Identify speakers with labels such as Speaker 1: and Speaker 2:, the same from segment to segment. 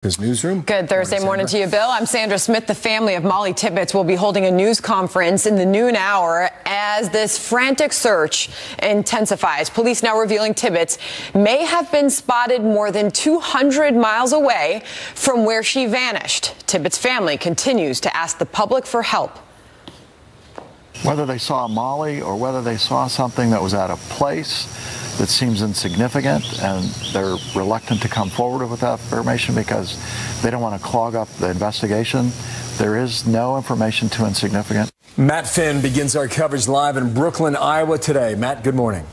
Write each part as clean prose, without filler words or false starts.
Speaker 1: Newsroom.
Speaker 2: Good Thursday morning to you, Bill. I'm Sandra Smith. The family of Molly Tibbetts will be holding a news conference in the noon hour as this frantic search intensifies. Police now revealing Tibbetts may have been spotted more than 200 miles away from where she vanished. Tibbetts' family continues to ask the public for help.
Speaker 3: Whether they saw Molly or whether they saw something that was out of place that seems insignificant, and they're reluctant to come forward with that information because they don't want to clog up the investigation. There is no information too insignificant.
Speaker 1: Matt Finn begins our coverage live in Brooklyn, Iowa today. Matt, good morning.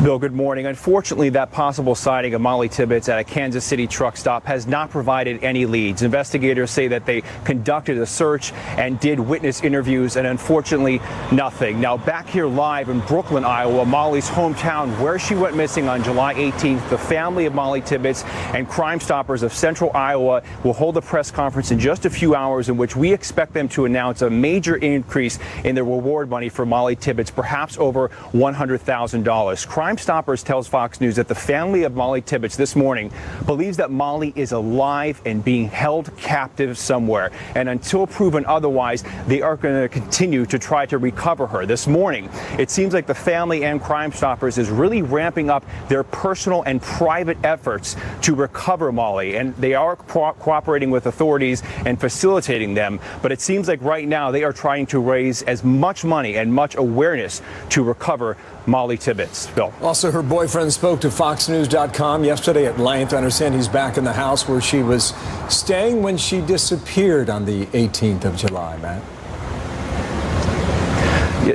Speaker 4: Bill, good morning. Unfortunately, that possible sighting of Molly Tibbetts at a Kansas City truck stop has not provided any leads. Investigators say that they conducted a search and did witness interviews, and unfortunately, nothing. Now, back here live in Brooklyn, Iowa, Molly's hometown, where she went missing on July 18th, the family of Molly Tibbetts and Crime Stoppers of Central Iowa will hold a press conference in just a few hours in which we expect them to announce a major increase in the reward money for Molly Tibbetts, perhaps over $100,000. Crime Stoppers tells Fox News that the family of Molly Tibbetts this morning believes that Molly is alive and being held captive somewhere. And until proven otherwise, they are going to continue to try to recover her. This morning, it seems like the family and Crime Stoppers is really ramping up their personal and private efforts to recover Molly. And they are cooperating with authorities and facilitating them. But it seems like right now they are trying to raise as much money and much awareness to recover Molly Tibbetts. Bill.
Speaker 1: Also, her boyfriend spoke to FoxNews.com yesterday at length. I understand he's back in the house where she was staying when she disappeared on the 18th of July, Matt.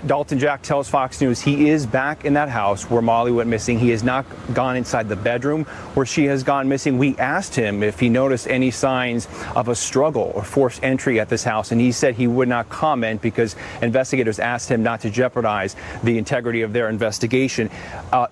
Speaker 4: Dalton Jack tells Fox News he is back in that house where Molly went missing. He has not gone inside the bedroom where she has gone missing. We asked him if he noticed any signs of a struggle or forced entry at this house, and he said he would not comment because investigators asked him not to jeopardize the integrity of their investigation.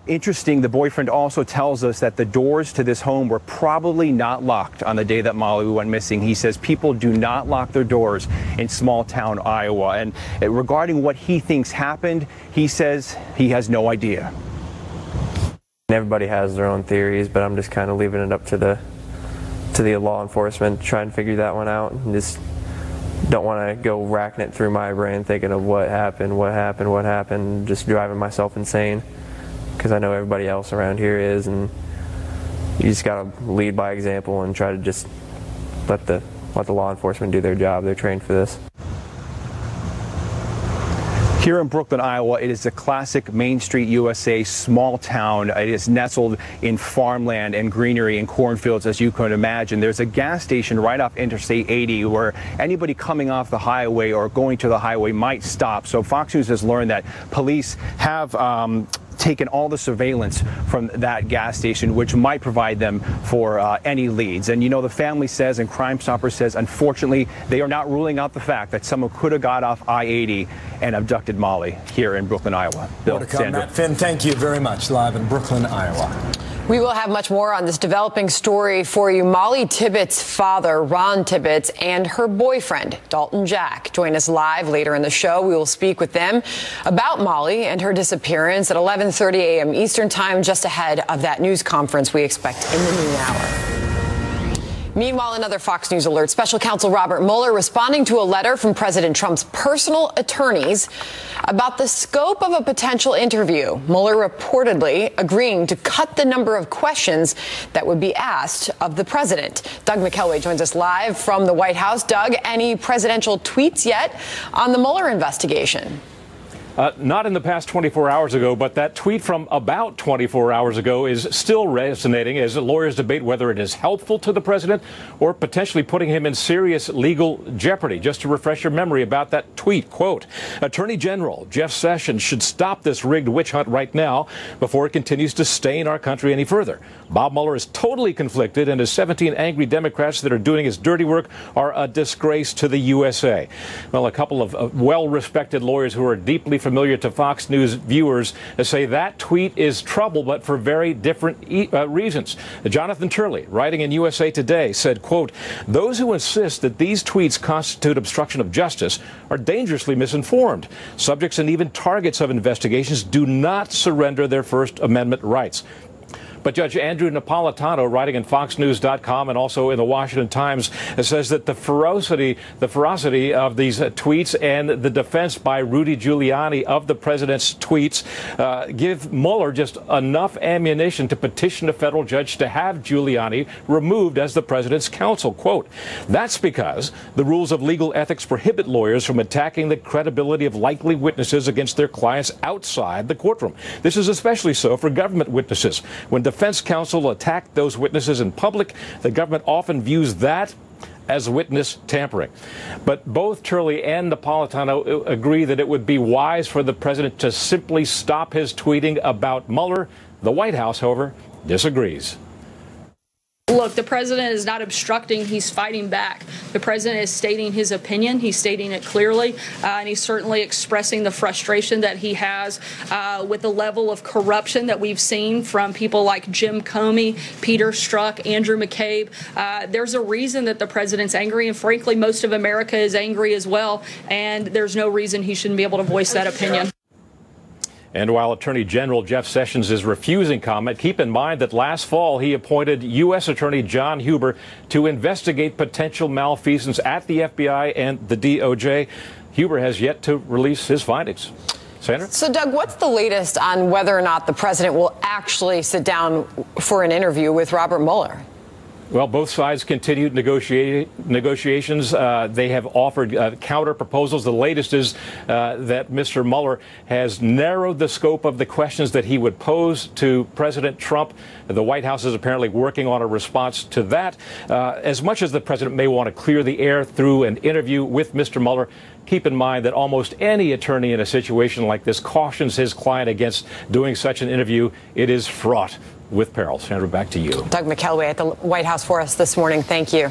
Speaker 4: Interesting, the boyfriend also tells us that the doors to this home were probably not locked on the day that Molly went missing. He says people do not lock their doors in small town Iowa. And regarding what he thinks happened, he says he has no idea.
Speaker 5: Everybody has their own theories, but I'm just kind of leaving it up to the law enforcement to try and figure that one out. And just don't want to go racking it through my brain thinking of what happened, just driving myself insane because I know everybody else around here is, and you just got to lead by example and try to just let the law enforcement do their job. They're trained for this.
Speaker 4: Here in Brooklyn, Iowa, it is a classic Main Street, USA small town. It is nestled in farmland and greenery and cornfields, as you can imagine. There's a gas station right off Interstate 80 where anybody coming off the highway or going to the highway might stop. So Fox News has learned that police have taken all the surveillance from that gas station, which might provide them for any leads. And you know, the family says, and Crime Stoppers says, unfortunately, they are not ruling out the fact that someone could have got off I-80 and abducted Molly here in Brooklyn, Iowa. Bill, Sandra.
Speaker 1: Matt Finn, thank you very much. Live in Brooklyn, Iowa.
Speaker 2: We will have much more on this developing story for you. Molly Tibbetts' father, Ron Tibbetts, and her boyfriend, Dalton Jack, join us live later in the show. We will speak with them about Molly and her disappearance at 11:30 a.m. Eastern Time, just ahead of that news conference we expect in the noon hour. Meanwhile, another Fox News alert. Special counsel Robert Mueller responding to a letter from President Trump's personal attorneys about the scope of a potential interview. Mueller reportedly agreeing to cut the number of questions that would be asked of the president. Doug McKelway joins us live from the White House. Doug, any presidential tweets yet on the Mueller investigation?
Speaker 6: Not in the past 24 hours ago, but that tweet from about 24 hours ago is still resonating as lawyers debate whether it is helpful to the president or potentially putting him in serious legal jeopardy. Just to refresh your memory about that tweet, quote, Attorney General Jeff Sessions should stop this rigged witch hunt right now before it continues to stain our country any further. Bob Mueller is totally conflicted, and his 17 angry Democrats that are doing his dirty work are a disgrace to the USA. Well, a couple of well-respected lawyers who are deeply familiar to Fox News viewers say that tweet is trouble, but for very different reasons. Jonathan Turley, writing in USA Today, said, quote, those who insist that these tweets constitute obstruction of justice are dangerously misinformed. Subjects and even targets of investigations do not surrender their First Amendment rights. But Judge Andrew Napolitano, writing in FoxNews.com and also in the Washington Times, says that the ferocity of these tweets and the defense by Rudy Giuliani of the president's tweets give Mueller just enough ammunition to petition a federal judge to have Giuliani removed as the president's counsel. Quote, that's because the rules of legal ethics prohibit lawyers from attacking the credibility of likely witnesses against their clients outside the courtroom. This is especially so for government witnesses. When defense counsel attack those witnesses in public, the government often views that as witness tampering. But both Turley and Napolitano agree that it would be wise for the president to simply stop his tweeting about Mueller. The White House, however, disagrees.
Speaker 7: Look, the president is not obstructing. He's fighting back. The president is stating his opinion. He's stating it clearly, and he's certainly expressing the frustration that he has with the level of corruption that we've seen from people like Jim Comey, Peter Strzok, Andrew McCabe. There's a reason that the president's angry, and frankly, most of America is angry as well, and there's no reason he shouldn't be able to voice that opinion.
Speaker 6: And while Attorney General Jeff Sessions is refusing comment, keep in mind that last fall he appointed U.S. Attorney John Huber to investigate potential malfeasance at the FBI and the DOJ. Huber has yet to release his findings. Sandra?
Speaker 2: So, Doug, what's the latest on whether or not the president will actually sit down for an interview with Robert Mueller?
Speaker 6: Well, both sides continued negotiations. They have offered counter proposals. The latest is that Mr. Mueller has narrowed the scope of the questions that he would pose to President Trump. The White House is apparently working on a response to that. As much as the president may want to clear the air through an interview with Mr. Mueller, keep in mind that almost any attorney in a situation like this cautions his client against doing such an interview. It is fraught with peril. Sandra, back to you.
Speaker 2: Doug McKelway at the White House for us this morning. Thank you.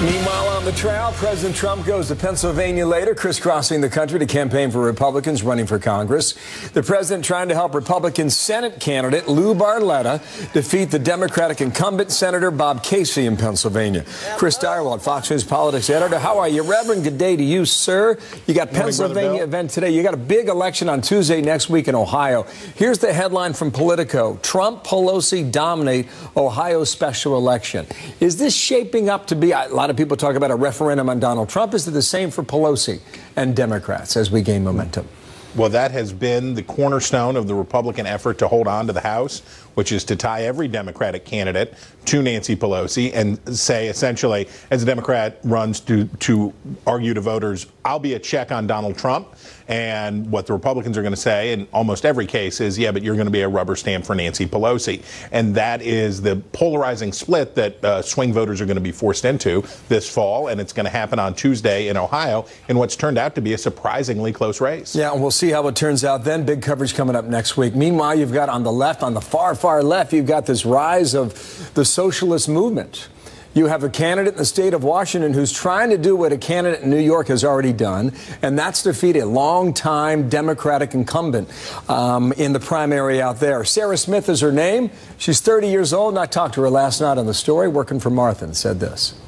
Speaker 1: Meanwhile, on the trail, President Trump goes to Pennsylvania later, crisscrossing the country to campaign for Republicans running for Congress. The president trying to help Republican Senate candidate Lou Barletta defeat the Democratic incumbent Senator Bob Casey in Pennsylvania. Chris Direwald, Fox News politics editor. How are you, Reverend? Good day to you, sir. You got Pennsylvania event today. You got a big election on Tuesday next week in Ohio. Here's the headline from Politico. Trump, Pelosi dominate Ohio special election. Is this shaping up to be a lot of people talk about a referendum on Donald Trump? Is it the same for Pelosi and Democrats as we gain momentum?
Speaker 8: Well, that has been the cornerstone of the Republican effort to hold on to the House, which is to tie every Democratic candidate to Nancy Pelosi and say, essentially, as a Democrat runs to argue to voters, I'll be a check on Donald Trump. And what the Republicans are going to say in almost every case is, yeah, but you're going to be a rubber stamp for Nancy Pelosi. And that is the polarizing split that swing voters are going to be forced into this fall. And it's going to happen on Tuesday in Ohio in what's turned out to be a surprisingly close race.
Speaker 1: Yeah, and we'll see how it turns out then. Big coverage coming up next week. Meanwhile, you've got on the left, on the far, far left, you've got this rise of the socialist movement. You have a candidate in the state of Washington who's trying to do what a candidate in New York has already done, and that's defeat a longtime Democratic incumbent in the primary out there. Sarah Smith is her name. She's 30 years old, and I talked to her last night on the story, working for Martha, and said this.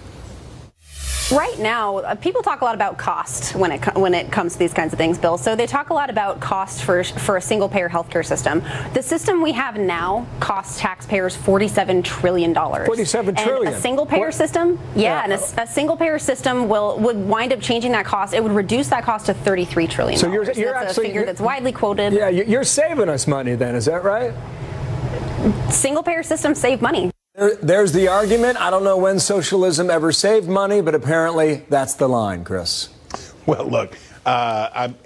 Speaker 9: Right now, people talk a lot about cost when it comes to these kinds of things, Bill. So they talk a lot about cost for a single-payer healthcare system. The system we have now costs taxpayers $47 trillion.
Speaker 1: $47 trillion.
Speaker 9: And a single-payer system, and a single-payer system would wind up changing that cost. It would reduce that cost to $33 trillion.
Speaker 1: So you're
Speaker 9: that's
Speaker 1: actually,
Speaker 9: a figure that's widely quoted.
Speaker 1: Yeah, you're saving us money then, is that right?
Speaker 9: Single-payer systems save money.
Speaker 1: There's the argument. I don't know when socialism ever saved money, but apparently that's the line, Chris.
Speaker 8: Well, look,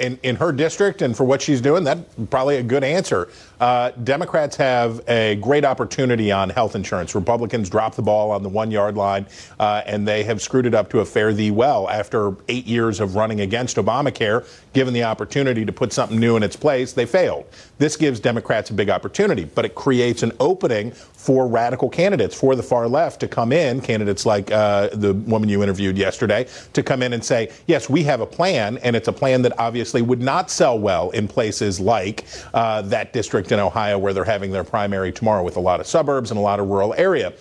Speaker 8: in her district and for what she's doing, that's probably a good answer. Democrats have a great opportunity on health insurance. Republicans dropped the ball on the 1 yard line, and they have screwed it up to a fare thee well. After 8 years of running against Obamacare, given the opportunity to put something new in its place, they failed. This gives Democrats a big opportunity, but it creates an opening for radical candidates, for the far left to come in, candidates like the woman you interviewed yesterday, to come in and say, yes, we have a plan, and it's a plan that obviously would not sell well in places like that district in Ohio where they're having their primary tomorrow with a lot of suburbs and a lot of rural area.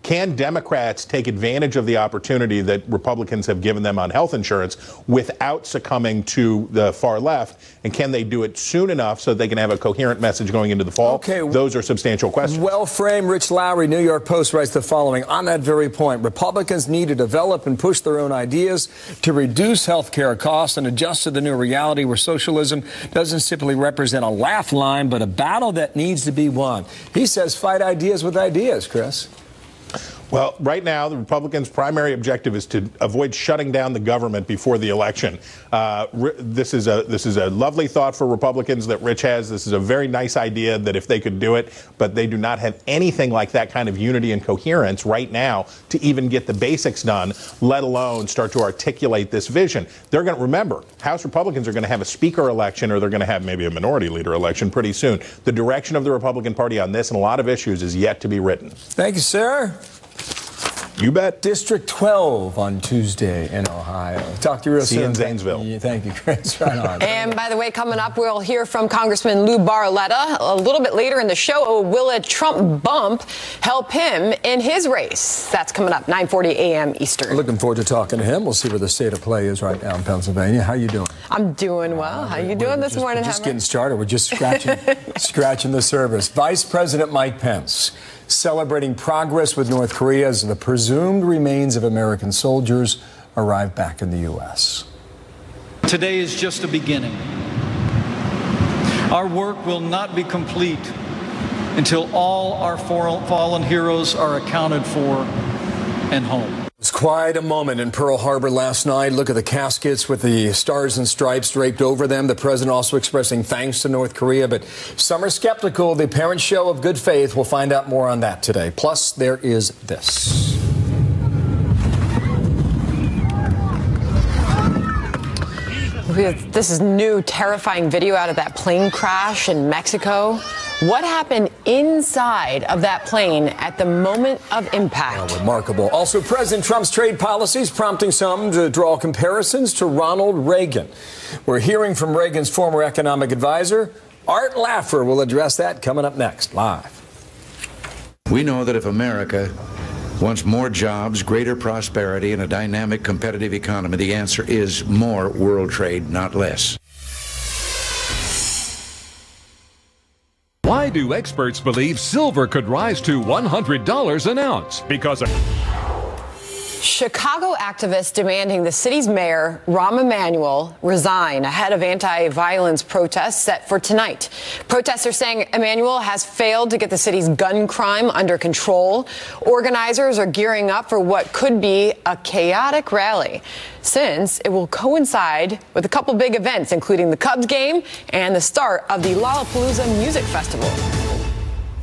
Speaker 8: Can Democrats take advantage of the opportunity that Republicans have given them on health insurance without succumbing to the far left? And can they do it soon enough so they can have a coherent message going into the fall?
Speaker 1: Okay.
Speaker 8: Those are substantial questions.
Speaker 1: Well framed. Rich Lowry, New York Post, writes the following. On that very point, Republicans need to develop and push their own ideas to reduce health care costs and adjust to the new reality where socialism doesn't simply represent a laugh line, but a battle that needs to be won. He says fight ideas with ideas, Chris.
Speaker 8: Well, right now, the Republicans' primary objective is to avoid shutting down the government before the election. This is a lovely thought for Republicans that Rich has. This is a very nice idea that if they could do it, but they do not have anything like that kind of unity and coherence right now to even get the basics done, let alone start to articulate this vision. They're going to remember, House Republicans are going to have a speaker election, or they're going to have maybe a minority leader election pretty soon. The direction of the Republican Party on this and a lot of issues is yet to be written.
Speaker 1: Thank you, sir.
Speaker 8: You bet.
Speaker 1: District 12 on Tuesday in Ohio. Talk to you real soon.
Speaker 8: See you in Zanesville.
Speaker 1: Thank you, Chris. Right on.
Speaker 2: And by the way, coming up, we'll hear from Congressman Lou Barletta. A little bit later in the show, will a Trump bump help him in his race? That's coming up, 9:40 a.m. Eastern.
Speaker 1: Looking forward to talking to him. We'll see where the state of play is right now in Pennsylvania. How you doing?
Speaker 2: I'm doing well. How you doing this morning,
Speaker 1: We're just
Speaker 2: Hammer?
Speaker 1: getting started. We're just scratching the surface. Vice President Mike Pence celebrating progress with North Korea as the presumed remains of American soldiers arrive back in the U.S.
Speaker 10: Today is just a beginning. Our work will not be complete until all our fallen heroes are accounted for and home.
Speaker 1: It was quite a moment in Pearl Harbor last night. Look at the caskets with the stars and stripes draped over them. The president also expressing thanks to North Korea, but some are skeptical. The apparent show of good faith. We'll find out more on that today. Plus, there is this.
Speaker 2: This is new, terrifying video out of that plane crash in Mexico. What happened inside of that plane at the moment of impact?
Speaker 1: Oh, remarkable. Also, President Trump's trade policies prompting some to draw comparisons to Ronald Reagan. We're hearing from Reagan's former economic advisor. Art Laffer will address that coming up next, live.
Speaker 11: We know that if America wants more jobs, greater prosperity, and a dynamic, competitive economy, the answer is more world trade, not less.
Speaker 12: Why do experts believe silver could rise to $100 an ounce? Because
Speaker 2: Chicago activists demanding the city's mayor, Rahm Emanuel, resign ahead of anti-violence protests set for tonight. Protesters saying Emanuel has failed to get the city's gun crime under control. Organizers are gearing up for what could be a chaotic rally, since it will coincide with a couple big events, including the Cubs game and the start of the Lollapalooza Music Festival.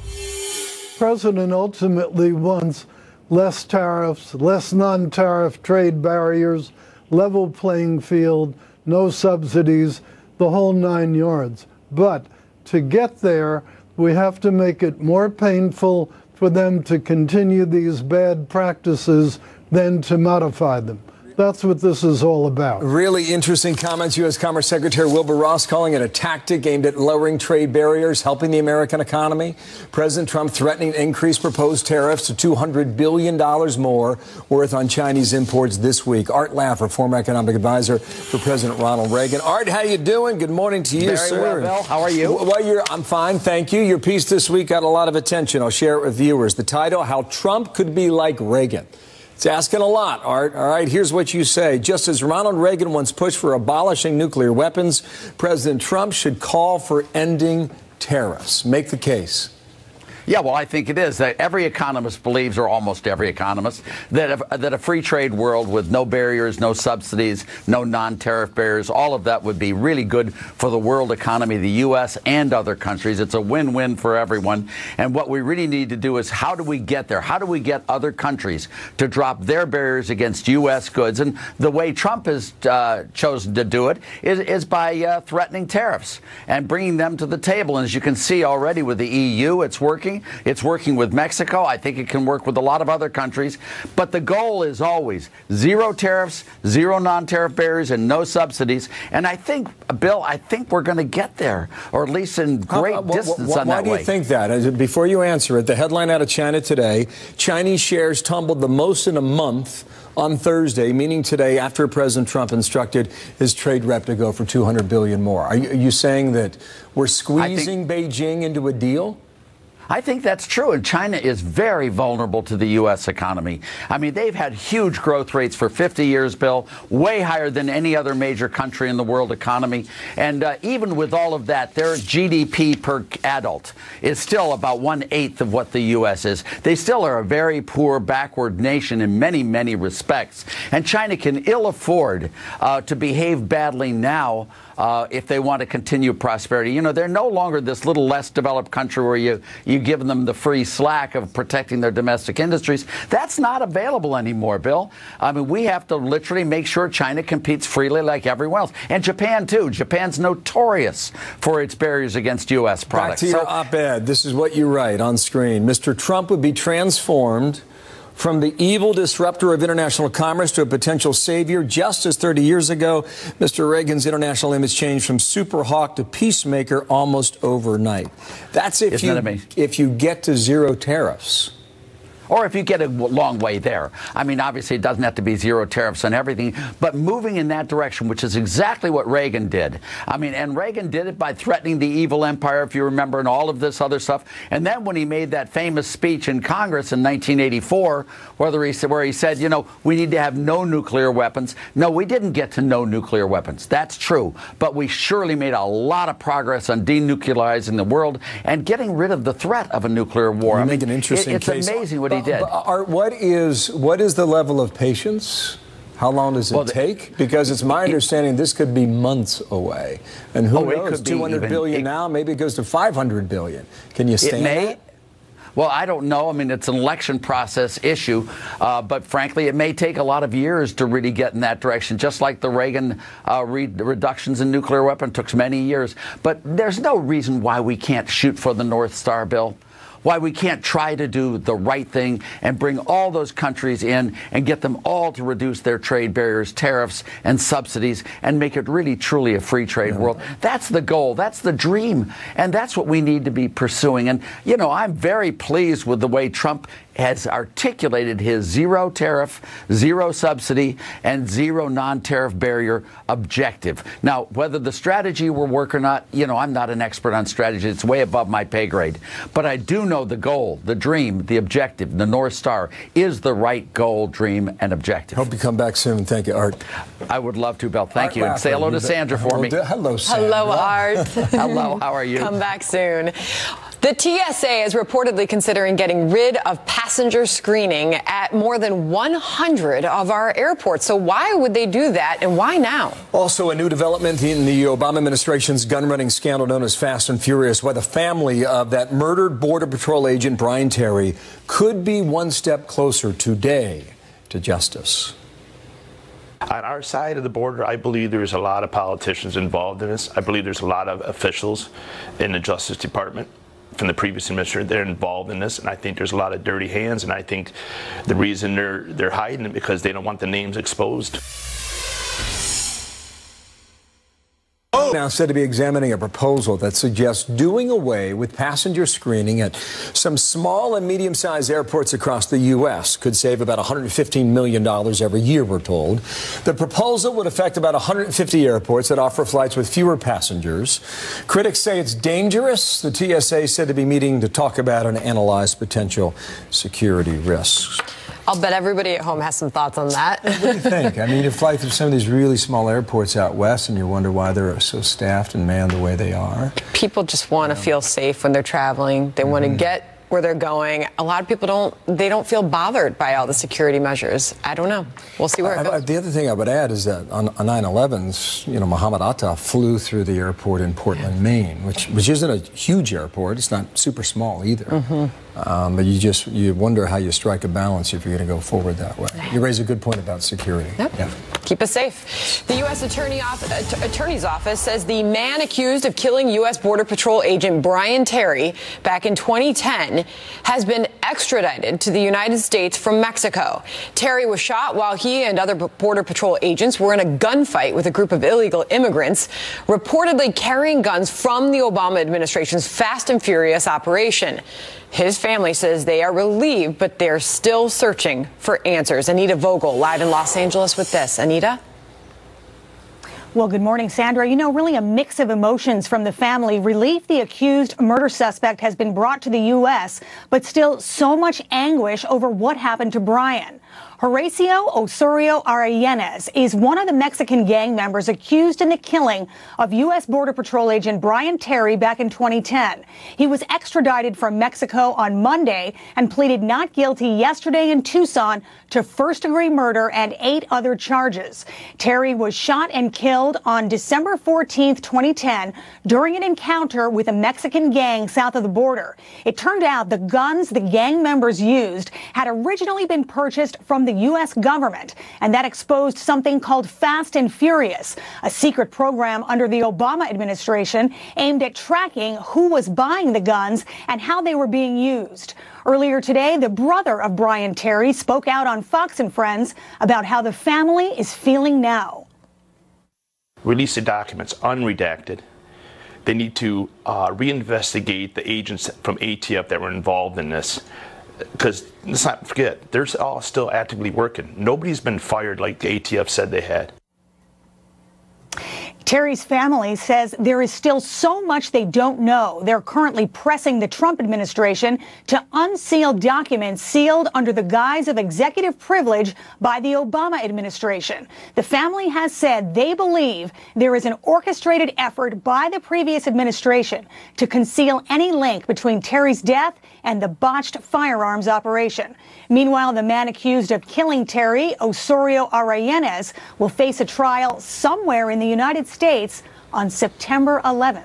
Speaker 13: The president ultimately wants less tariffs, less non-tariff trade barriers, level playing field, no subsidies, the whole 9 yards. But to get there, we have to make it more painful for them to continue these bad practices than to modify them. That's what this is all about.
Speaker 1: Really interesting comments. U.S. Commerce Secretary Wilbur Ross calling it a tactic aimed at lowering trade barriers, helping the American economy. President Trump threatening to increase proposed tariffs to $200 billion more worth on Chinese imports this week. Art Laffer, former economic advisor for President Ronald Reagan. Art, how you doing? Good morning to you, sir.
Speaker 14: Very well, Bill. How are you?
Speaker 1: Well, I'm fine, thank you. Your piece this week got a lot of attention. I'll share it with viewers. The title, How Trump Could Be Like Reagan. It's asking a lot, Art. All right, here's what you say. Just as Ronald Reagan once pushed for abolishing nuclear weapons, President Trump should call for ending tariffs. Make the case.
Speaker 14: Yeah, well, I think it is. Every economist believes, or almost every economist, that a free trade world with no barriers, no subsidies, no non-tariff barriers, all of that would be really good for the world economy, the U.S. and other countries. It's a win-win for everyone. And what we really need to do is, how do we get there? How do we get other countries to drop their barriers against U.S. goods? And the way Trump has chosen to do it is by threatening tariffs and bringing them to the table. And as you can see already with the EU, it's working. working. It's working with Mexico. I think it can work with a lot of other countries. But the goal is always zero tariffs, zero non-tariff barriers, and no subsidies. And I think, Bill, I think we're going to get there, or at least in great distance on that way.
Speaker 1: Why do you think that? Before you answer it, the headline out of China today, Chinese shares tumbled the most in a month on Thursday, meaning today after President Trump instructed his trade rep to go for $200 billion more. Are you saying that we're squeezing Beijing into a deal?
Speaker 14: I think that's true, and China is very vulnerable to the U.S. economy. I mean, they've had huge growth rates for 50 years, Bill, way higher than any other major country in the world economy. And even with all of that, their GDP per adult is still about 1/8 of what the U.S. is. They still are a very poor, backward nation in many, many respects. And China can ill afford to behave badly now if they want to continue prosperity. You know, they're no longer this little less developed country where you give them the free slack of protecting their domestic industries. That's not available anymore, Bill. I mean, we have to literally make sure China competes freely like everyone else. And Japan, too. Japan's notorious for its barriers against U.S. products.
Speaker 1: Back to your op-ed. This is what you write on screen. Mr. Trump would be transformed from the evil disruptor of international commerce to a potential savior, just as 30 years ago, Mr. Reagan's international image changed from super hawk to peacemaker almost overnight. That's if you get to zero tariffs.
Speaker 14: Or if you get a long way there. I mean, obviously, it doesn't have to be zero tariffs on everything, but moving in that direction, which is exactly what Reagan did. I mean, and Reagan did it by threatening the evil empire, if you remember, and all of this other stuff. And then when he made that famous speech in Congress in 1984, where he said, you know, we need to have no nuclear weapons. No, we didn't get to no nuclear weapons. That's true. But we surely made a lot of progress on denuclearizing the world and getting rid of the threat of a nuclear war.
Speaker 1: You make an interesting
Speaker 14: case.
Speaker 1: It's
Speaker 14: amazing what he did.
Speaker 1: What is the level of patience? How long does it take? Because it's my understanding this could be months away. And who knows, $200 billion now, maybe it goes to $500 billion. Can you stand that?
Speaker 14: Well, I don't know. I mean, it's an election process issue. But frankly, it may take a lot of years to really get in that direction, just like the Reagan reductions in nuclear weapons took many years. But there's no reason why we can't shoot for the North Star, Bill. Why we can't try to do the right thing and bring all those countries in and get them all to reduce their trade barriers, tariffs, and subsidies and make it really, truly a free trade world. That's the goal. That's the dream. And that's what we need to be pursuing. And, you know, I'm very pleased with the way Trump has articulated his zero tariff, zero subsidy, and zero non-tariff barrier objective. Now, whether the strategy will work or not, you know, I'm not an expert on strategy. It's way above my pay grade. But I do know the goal, the dream, the objective, the North Star is the right goal, dream, and objective.
Speaker 1: Hope you come back soon. Thank you, Art.
Speaker 14: I would love to, Bill. Thank you. And say hello to Sandra for me.
Speaker 1: Hello, Sandra.
Speaker 2: Hello, Art.
Speaker 14: Hello, how are you?
Speaker 2: Come back soon. The TSA is reportedly considering getting rid of passenger screening at more than 100 of our airports. So why would they do that, and why now?
Speaker 1: Also, a new development in the Obama administration's gun-running scandal known as Fast and Furious, why the family of that murdered Border Patrol agent Brian Terry could be one step closer today to justice.
Speaker 15: On our side of the border, I believe there's a lot of politicians involved in this. I believe there's a lot of officials in the Justice Department from the previous administration, they're involved in this, and I think there's a lot of dirty hands, and I think the reason they're hiding it because they don't want the names exposed.
Speaker 1: Now said to be examining a proposal that suggests doing away with passenger screening at some small and medium-sized airports across the U.S. Could save about $115 million every year, we're told. The proposal would affect about 150 airports that offer flights with fewer passengers. Critics say it's dangerous. The TSA said to be meeting to talk about and analyze potential security risks.
Speaker 2: I'll bet everybody at home has some thoughts on that.
Speaker 1: What do you think? I mean, you fly through some of these really small airports out west and you wonder why they're so staffed and manned the way they are.
Speaker 2: People just want to feel safe when they're traveling. They want to get where they're going. A lot of people don't feel bothered by all the security measures. I don't know. We'll see where it goes.
Speaker 1: The other thing I would add is that on 9/11s, you know, Muhammad Atta flew through the airport in Portland, Maine, which isn't a huge airport. It's not super small either. But you wonder how you strike a balance if you're going to go forward that way. You raise a good point about security.
Speaker 2: Yep.
Speaker 1: Yeah.
Speaker 2: Keep us safe. The U.S. Attorney's Office says the man accused of killing U.S. Border Patrol agent Brian Terry back in 2010 has been extradited to the United States from Mexico. Terry was shot while he and other Border Patrol agents were in a gunfight with a group of illegal immigrants, reportedly carrying guns from the Obama administration's Fast and Furious operation. His family says they are relieved, but they're still searching for answers. Anita Vogel, live in Los Angeles with this. Anita?
Speaker 16: Well, good morning, Sandra. You know, really a mix of emotions from the family. Relief the accused murder suspect has been brought to the U.S., but still so much anguish over what happened to Brian. Horacio Osorio Arellanes is one of the Mexican gang members accused in the killing of U.S. Border Patrol agent Brian Terry back in 2010. He was extradited from Mexico on Monday and pleaded not guilty yesterday in Tucson to first-degree murder and 8 other charges. Terry was shot and killed on December 14, 2010, during an encounter with a Mexican gang south of the border. It turned out the guns the gang members used had originally been purchased from the U.S. government, and that exposed something called Fast and Furious, a secret program under the Obama administration aimed at tracking who was buying the guns and how they were being used. Earlier today, the brother of Brian Terry spoke out on Fox and Friends about how the family is feeling now.
Speaker 15: Release the documents unredacted. They need to reinvestigate the agents from ATF that were involved in this. Because let's not forget, they're all still actively working. Nobody's been fired like the ATF said they had.
Speaker 16: Terry's family says there is still so much they don't know. They're currently pressing the Trump administration to unseal documents sealed under the guise of executive privilege by the Obama administration. The family has said they believe there is an orchestrated effort by the previous administration to conceal any link between Terry's death and the botched firearms operation. Meanwhile, the man accused of killing Terry, Osorio Arellanes, will face a trial somewhere in the United States on September 11th.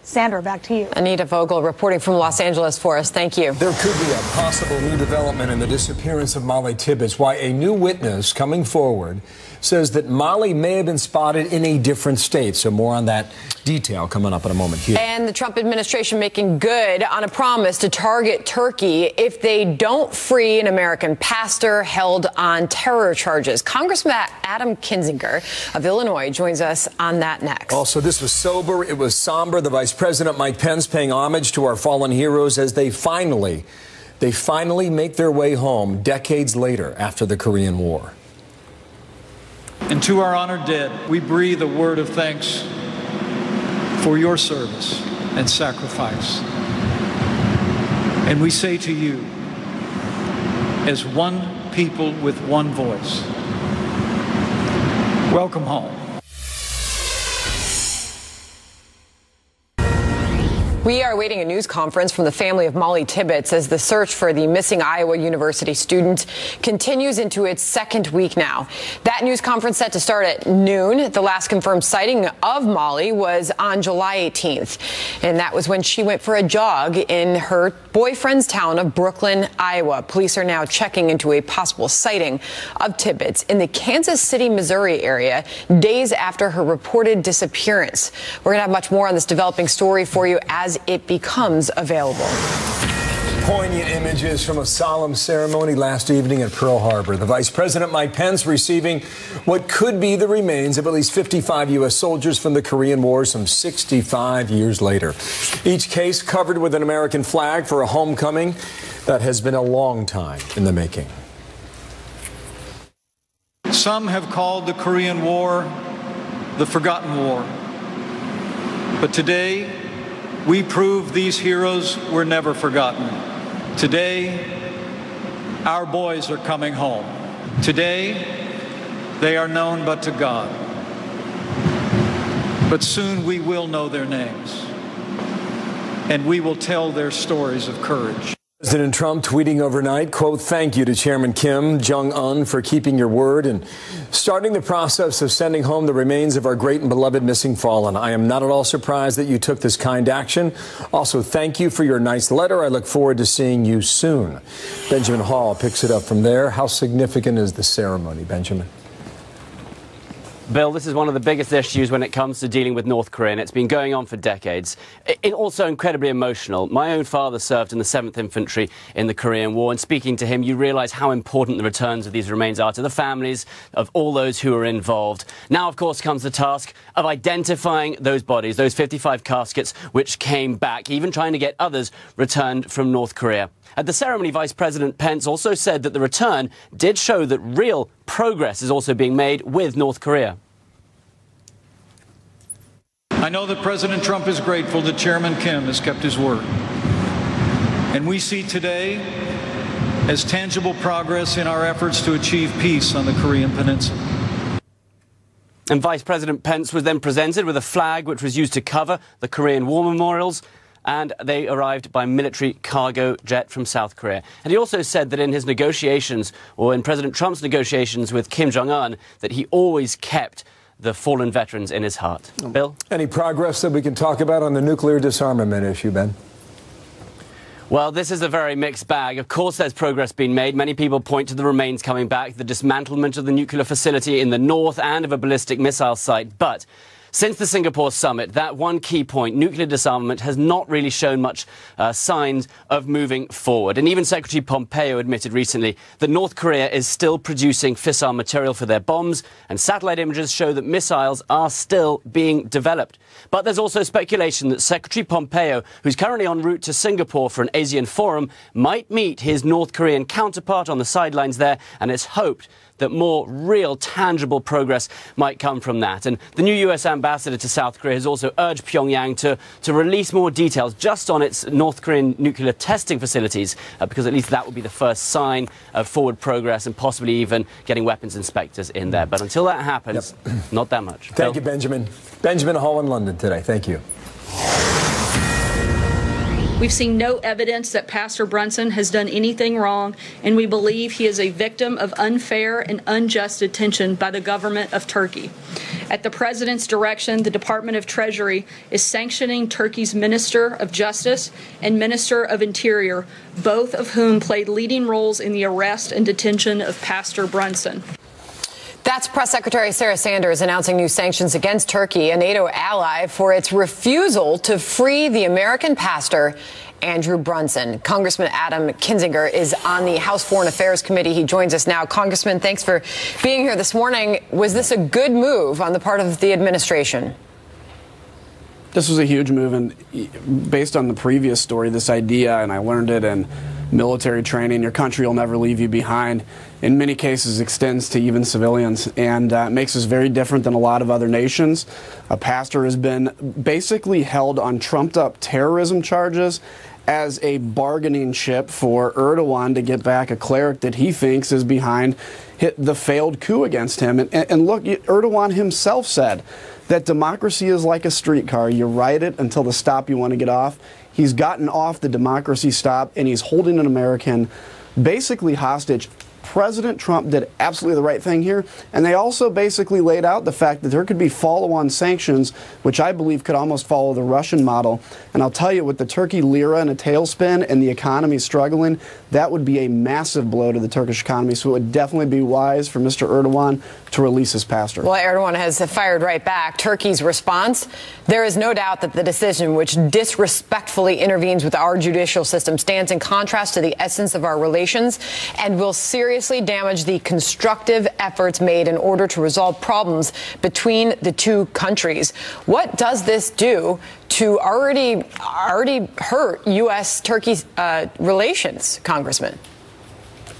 Speaker 16: Sandra, back to you.
Speaker 2: Anita Vogel reporting from Los Angeles for us. Thank you.
Speaker 1: There could be a possible new development in the disappearance of Molly Tibbetts. Why a new witness coming forward says that Molly may have been spotted in a different state. So more on that detail coming up in a moment here.
Speaker 2: And the Trump administration making good on a promise to target Turkey if they don't free an American pastor held on terror charges. Congressman Adam Kinzinger of Illinois joins us on that next.
Speaker 1: Also, this was sober. It was somber. The Vice President Mike Pence paying homage to our fallen heroes as they finally make their way home decades later after the Korean War.
Speaker 10: And to our honored dead, we breathe a word of thanks for your service and sacrifice. And we say to you, as one people with one voice, welcome home.
Speaker 2: We are awaiting a news conference from the family of Molly Tibbetts as the search for the missing Iowa University student continues into its second week now. That news conference set to start at noon. The last confirmed sighting of Molly was on July 18th, and that was when she went for a jog in her boyfriend's town of Brooklyn, Iowa. Police are now checking into a possible sighting of Tibbetts in the Kansas City, Missouri area days after her reported disappearance. We're going to have much more on this developing story for you as it becomes available.
Speaker 1: Poignant images from a solemn ceremony last evening at Pearl Harbor. The Vice President Mike Pence receiving what could be the remains of at least 55 U.S. soldiers from the Korean War some 65 years later. Each case covered with an American flag for a homecoming that has been a long time in the making.
Speaker 10: Some have called the Korean War the forgotten war. But today, we prove these heroes were never forgotten. Today, our boys are coming home. Today, they are known but to God. But soon we will know their names, and we will tell their stories of courage.
Speaker 1: President Trump tweeting overnight, quote, "Thank you to Chairman Kim Jong-un for keeping your word and starting the process of sending home the remains of our great and beloved missing fallen. I am not at all surprised that you took this kind action. Also, thank you for your nice letter. I look forward to seeing you soon." Benjamin Hall picks it up from there. How significant is the ceremony, Benjamin?
Speaker 17: Bill, this is one of the biggest issues when it comes to dealing with North Korea, and it's been going on for decades. It's also incredibly emotional. My own father served in the 7th Infantry in the Korean War, and speaking to him, you realise how important the returns of these remains are to the families of all those who are involved. Now, of course, comes the task of identifying those bodies, those 55 caskets which came back, even trying to get others returned from North Korea. At the ceremony, Vice President Pence also said that the return did show that real progress is also being made with North Korea.
Speaker 10: I know that President Trump is grateful that Chairman Kim has kept his word. And we see today as tangible progress in our efforts to achieve peace on the Korean Peninsula.
Speaker 17: And Vice President Pence was then presented with a flag which was used to cover the Korean War memorials, and they arrived by military cargo jet from South Korea. And he also said that in his negotiations, or in President Trump's negotiations with Kim Jong-un, that he always kept the fallen veterans in his heart. Bill?
Speaker 1: Any progress that we can talk about on the nuclear disarmament issue, Ben?
Speaker 17: Well, this is a very mixed bag. Of course, there's progress being made. Many people point to the remains coming back, the dismantlement of the nuclear facility in the north and of a ballistic missile site. But since the Singapore summit, that one key point, nuclear disarmament, has not really shown much signs of moving forward. And even Secretary Pompeo admitted recently that North Korea is still producing fissile material for their bombs, and satellite images show that missiles are still being developed. But there's also speculation that Secretary Pompeo, who's currently en route to Singapore for an ASEAN forum, might meet his North Korean counterpart on the sidelines there, and it's hoped that more real, tangible progress might come from that. And the new U.S. ambassador to South Korea has also urged Pyongyang to release more details just on its North Korean nuclear testing facilities, because at least that would be the first sign of forward progress and possibly even getting weapons inspectors in there. But until that happens, not that much.
Speaker 1: Thank you, Benjamin. Benjamin Hall in London today. Thank you.
Speaker 7: We've seen no evidence that Pastor Brunson has done anything wrong, and we believe he is a victim of unfair and unjust detention by the government of Turkey. At the president's direction, the Department of Treasury is sanctioning Turkey's Minister of Justice and Minister of Interior, both of whom played leading roles in the arrest and detention of Pastor Brunson.
Speaker 2: That's Press Secretary Sarah Sanders announcing new sanctions against Turkey, a NATO ally, for its refusal to free the American pastor Andrew Brunson. Congressman Adam Kinzinger is on the House Foreign Affairs Committee. He joins us now. Congressman, thanks for being here this morning. Was this a good move on the part of the administration?
Speaker 18: This was a huge move, and based on the previous story, this idea, and I learned it in military training, your country will never leave you behind, in many cases extends to even civilians, and makes us very different than a lot of other nations. A pastor has been basically held on trumped-up terrorism charges as a bargaining chip for Erdogan to get back a cleric that he thinks is behind the failed coup against him. And look, Erdogan himself said that democracy is like a streetcar. You ride it until the stop you want to get off. He's gotten off the democracy stop, and he's holding an American basically hostage. President Trump did absolutely the right thing here, and they also basically laid out the fact that there could be follow-on sanctions, which I believe could almost follow the Russian model. And I'll tell you, with the Turkey lira in a tailspin and the economy struggling, that would be a massive blow to the Turkish economy. So it would definitely be wise for Mr. Erdogan to release his pastor.
Speaker 2: Well, Erdogan has fired right back. Turkey's response: there is no doubt that the decision, which disrespectfully intervenes with our judicial system, stands in contrast to the essence of our relations and will seriously damage the constructive efforts made in order to resolve problems between the two countries. What does this do to already hurt U.S.-Turkey relations, Congressman?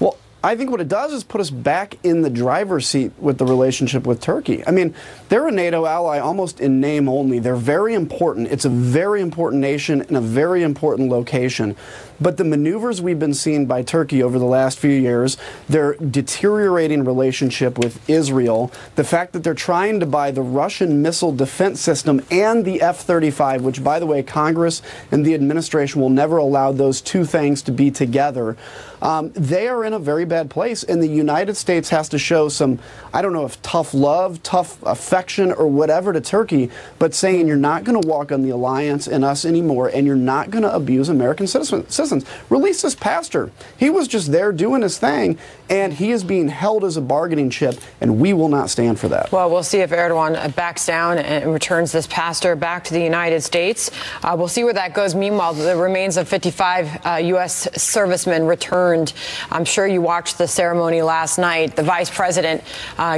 Speaker 18: Well, I think what it does is put us back in the driver's seat with the relationship with Turkey. I mean, they're a NATO ally almost in name only. They're very important. It's a very important nation in a very important location. But the maneuvers we've been seeing by Turkey over the last few years, their deteriorating relationship with Israel, the fact that they're trying to buy the Russian missile defense system and the F-35, which, by the way, Congress and the administration will never allow those two things to be together. They are in a very bad place, and the United States has to show some, I don't know if tough love, tough affection, or whatever to Turkey, but saying you're not going to walk on the alliance and us anymore, and you're not going to abuse American citizens. Release this pastor. He was just there doing his thing, and he is being held as a bargaining chip, and we will not stand for that.
Speaker 2: Well, we'll see if Erdogan backs down and returns this pastor back to the United States. We'll see where that goes. Meanwhile, the remains of 55 U.S. servicemen returned. I'm sure you watched the ceremony last night. The vice president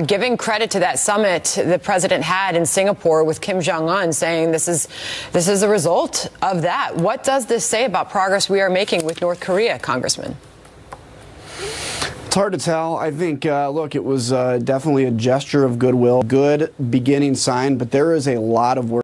Speaker 2: giving credit to that summit the president had in Singapore with Kim Jong-un, saying this is a result of that. What does this say about progress we are making with North Korea, Congressman?
Speaker 18: It's hard to tell. I think, look, it was definitely a gesture of goodwill, good beginning sign, but there is a lot of work